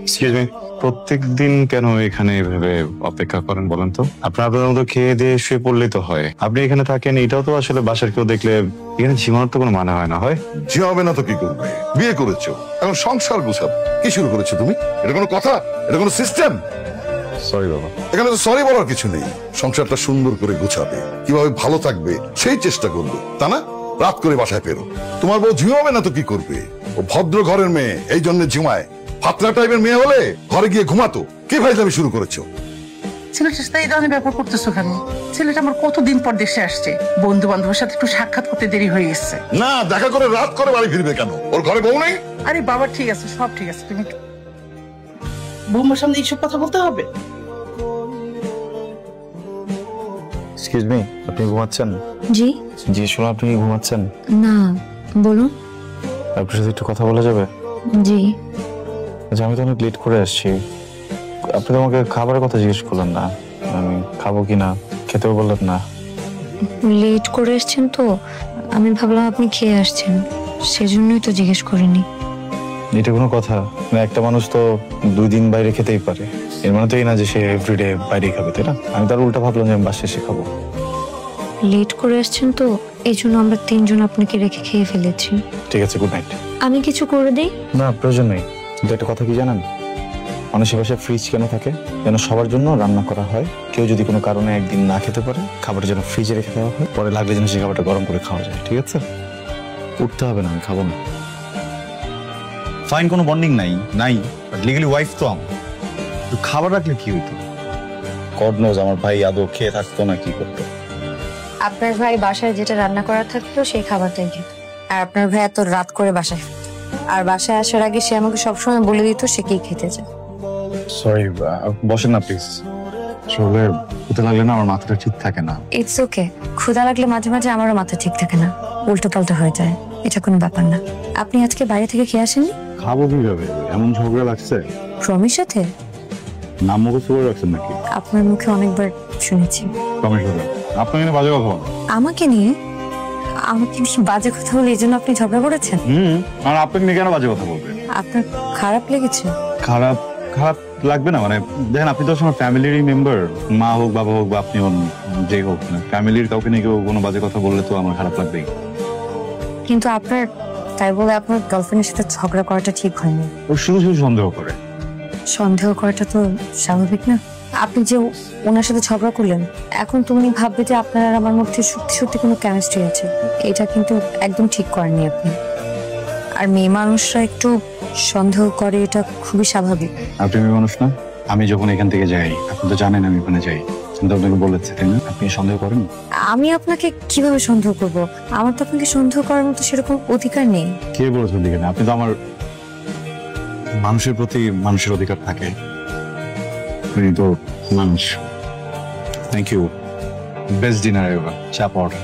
Excuse me, প্রত্যেকদিন কেন এখানে এভাবে অপেক্ষা করেন বলেন তো? আপনার মতো খেয়ে দিয়ে শুয়ে পড়লেই তো হয়। আপনি এখানে থাকেন, এটাও তো আসলে বাসার কেউ দেখলে এখানে ঝিমানোর তো কোনো মানে হয় না। হয় ঝিমাবে না তো কি করবে? বিয়ে করেছো, এখন সংসার গুছাবে। কি শুরু করেছো তুমি? এটা কোনো কথা? এটা কোনো সিস্টেম? সরি বাবা। এখানে তো সরি বলার কিছু নেই। সংসারটা সুন্দর করে গুছাবে, কিভাবে ভালো থাকবে সেই চেষ্টা করবে, তা না রাত করে বাসায় ফেরো। তোমার বউ ঝিমাবে না তো কি করবে? ও ভদ্র ঘরের মেয়ে, এই জন্য ঝিমায়। ফাতলা টাইপের মেয়ে হলে ঘরে গিয়ে ঘুমাতো। কি ফাইজলামি শুরু করেছো? ছেলেটার সাথে এই ধরনের ব্যাপার করতেছো কেন? ছেলেটা আমার কতদিন পর দেশে আসছে, বন্ধু বান্ধবের সাথে একটু সাক্ষাৎ করতে দেরি হয়ে গেছে। না, দেখা করে রাত করে বাড়ি ফিরবে কেন? ওর ঘরে বউ নেই? আরে বাবা ঠিক আছে, সব ঠিক আছে, তুমি বৌমার সামনে এইসব কথা বলতে হবে? এক্সকিউজ মি, আপনি ঘুমাচ্ছেন? জি জি শুনুন, আপনি কি ঘুমাচ্ছেন? না, বলুন। আপনার সাথে একটু কথা বলা যাবে? জি আচ্ছা, আমি তো অনেক লেট করে আসছি। আপনি তো আমাকে খাবারের কথা জিজ্ঞেস করলেন না, আমি খাবো কিনা, খেতেও বললেন না। লেট করে এসছেন তো, আমি ভাবলাম আপনি খেয়ে আসছেন, সেজন্যই তো জিজ্ঞেস করিনি। এটা কোনো কথা? মানে একটা মানুষ তো 2 দিন বাইরে খেতেই পারে, এর মানে তো এই না যে সে এভরিডে বাইরেই খাবে, তাই না? আমি তার উল্টা ভাবলাম যে আমি বাসায় এসে খাবো। লেট করে এসছেন তো, এই জন্য আমরা 3 জন আপনাকে রেখে খেয়ে ফেলেছি। ঠিক আছে, গুড নাইট। আমি কিছু করে দিই? না, প্রয়োজন নেই। কিন্তু একটা কথা কি জানেন, মানুষের বাসায় ফ্রিজ কেন থাকে? যেন সবার জন্য রান্না করা হয়। কেউ যদি কোনো কারণে একদিন না খেতে পারে, খাবারটা যেন ফ্রিজে রেখে দেওয়া হয়, পরে লাগলে যেন সেই খাবারটা গরম করে খাওয়া যায়। ঠিক আছে? উঠতে হবে না, আমি খাবো না। ফাইন, কোনো বন্ডিং নাই, বাট লিগালি ওয়াইফ তো আমার। খাবার রাখলে কি হইতো? গড নোজ আমার ভাই আদৌ খেয়ে থাকতো না কি করতো। আপনার ভাই বাসায় যেটা রান্না করা থাকতো সেই খাবারটাই খেত, আর আপনার ভাই এত রাত করে বাসায় ফিরত। আর বাসায় আসার আগে সে আমাকে সবসময় বলে দিত সে কি খেতে চায়। সরি, বসেন না প্লিজ। আসলে খেতে লাগলে না আমার মাথাটা ঠিক থাকে না। ইটস ওকে, ক্ষুধা লাগলে মাঝে মাঝে আমারও মাথা ঠিক থাকে না, উল্টো পাল্টা হয়ে যায়, এটা কোনো ব্যাপার না। আপনি আজকে বাইরে থেকে খেয়ে আসেননি? খাবো কিভাবে? এমন ঝগড়া লাগছে? প্রমির সাথে? নাম মুখস্থ করে রাখছেন নাকি? আপনার মুখে অনেকবার শুনেছি। প্রমিস করে আপনার এখানে বাজে কথা বলেন। আমাকে নিয়ে বাজে কথা বলে এই জন্য আপনি ঝগড়া করেছেন? আর আপনাকে নিয়ে কেন বাজে কথা বলবেন? আপনার খারাপ লেগেছে? খারাপ খারাপ লাগবে না? মানে দেখেন, আপনি তো আমার ফ্যামিলিরই মেম্বার। মা হোক, বাবা হোক, বা আপনি হন, যে হোক না, ফ্যামিলির কাউকে নিয়ে কেউ কোনো বাজে কথা বললে তো আমার খারাপ লাগবেই। কিন্তু আপনার তাই বলে আপনার গার্লফ্রেন্ডের সাথে ঝগড়া করাটা ঠিক হয়নি। ও শুধু শুধু সন্দেহ করে। সন্দেহ করাটা তো স্বাভাবিক না? আপনি যে ওনার সাথে ঝগড়া করলেন, এখন তুমি ভাববে যে আপনার আর আমার মধ্যে সত্যি সত্যি কোনো কেমিস্ট্রি আছে, এটা কিন্তু একদম ঠিক করেননি আপনি। আর মেয়ে মানুষরা একটু সন্দেহ করে, এটা খুবই স্বাভাবিক। আপনি মেয়ে মানুষ না? আমি যখন এখান থেকে যাই, আপনি তো জানেন আমি ওখানে যাই, কিন্তু আপনাকে বলেছে, তাই না? আপনি সন্দেহ করেন? আমি আপনাকে কিভাবে সন্দেহ করব? আমার তো আপনাকে সন্দেহ করার মতো সেরকম অধিকার নেই। কে বলেছেন দিকে? আপনি তো আমার মানুষের প্রতি মানুষের অধিকার থাকে, আপনি তো মানুষ। Thank you, best dinner ever. চাপ অর্ডার।